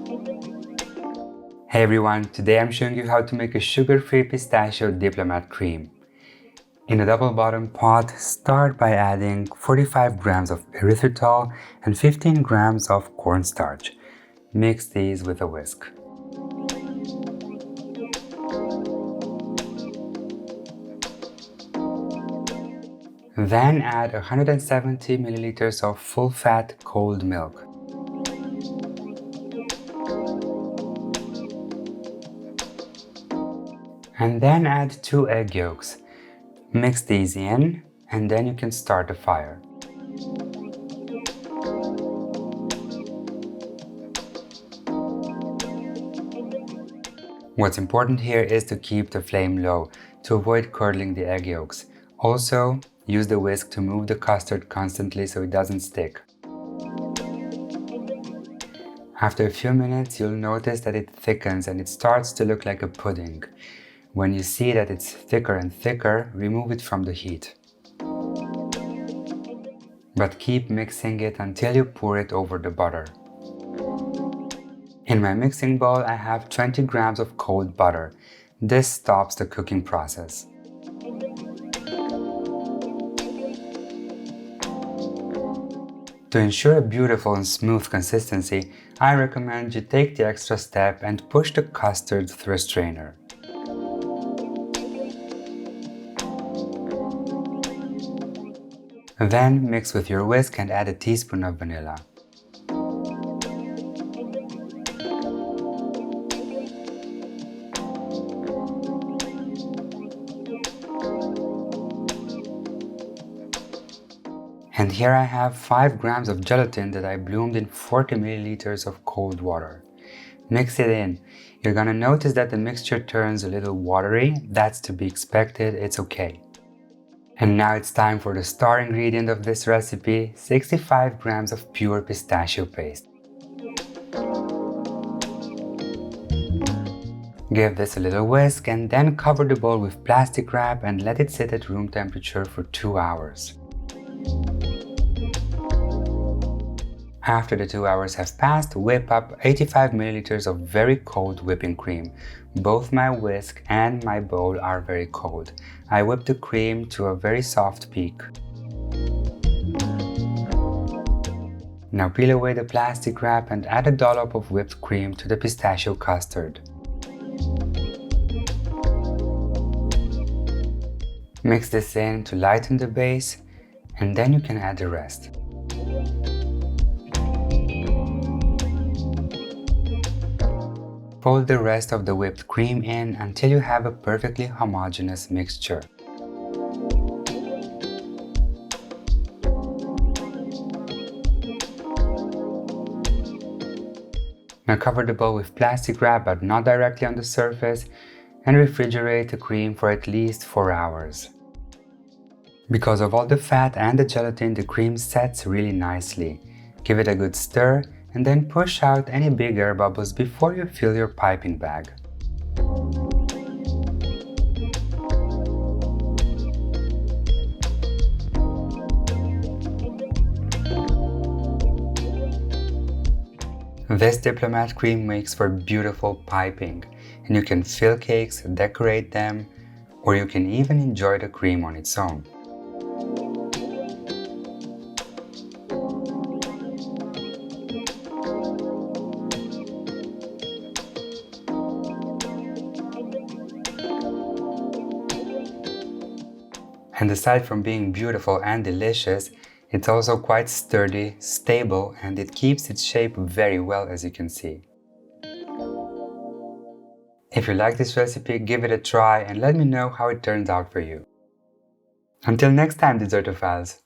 Hey everyone, today I'm showing you how to make a sugar-free pistachio diplomat cream. In a double bottom pot, start by adding 45 grams of erythritol and 15 grams of cornstarch. Mix these with a whisk. Then add 170 milliliters of full-fat cold milk. And then add 2 egg yolks. Mix these in, and then you can start the fire. What's important here is to keep the flame low to avoid curdling the egg yolks. Also, use the whisk to move the custard constantly so it doesn't stick. After a few minutes, you'll notice that it thickens and it starts to look like a pudding. When you see that it's thicker and thicker, remove it from the heat. But keep mixing it until you pour it over the butter. In my mixing bowl, I have 20 grams of cold butter. This stops the cooking process. To ensure a beautiful and smooth consistency, I recommend you take the extra step and push the custard through a strainer. Then mix with your whisk and add a teaspoon of vanilla. And here I have 5 grams of gelatin that I bloomed in 40 milliliters of cold water. Mix it in. You're gonna notice that the mixture turns a little watery. That's to be expected, it's okay. And now it's time for the star ingredient of this recipe, 65 grams of pure pistachio paste. Give this a little whisk and then cover the bowl with plastic wrap and let it sit at room temperature for 2 hours. After the 2 hours have passed, whip up 85 milliliters of very cold whipping cream. Both my whisk and my bowl are very cold. I whip the cream to a very soft peak. Now peel away the plastic wrap and add a dollop of whipped cream to the pistachio custard. Mix this in to lighten the base, and then you can add the rest. Fold the rest of the whipped cream in until you have a perfectly homogeneous mixture. Now cover the bowl with plastic wrap but not directly on the surface and refrigerate the cream for at least 4 hours. Because of all the fat and the gelatin, the cream sets really nicely. Give it a good stir and then push out any big air bubbles before you fill your piping bag. This diplomat cream makes for beautiful piping, and you can fill cakes, decorate them, or you can even enjoy the cream on its own. And aside from being beautiful and delicious, it's also quite sturdy, stable, and it keeps its shape very well, as you can see. If you like this recipe, give it a try and let me know how it turns out for you. Until next time, Dessertophiles!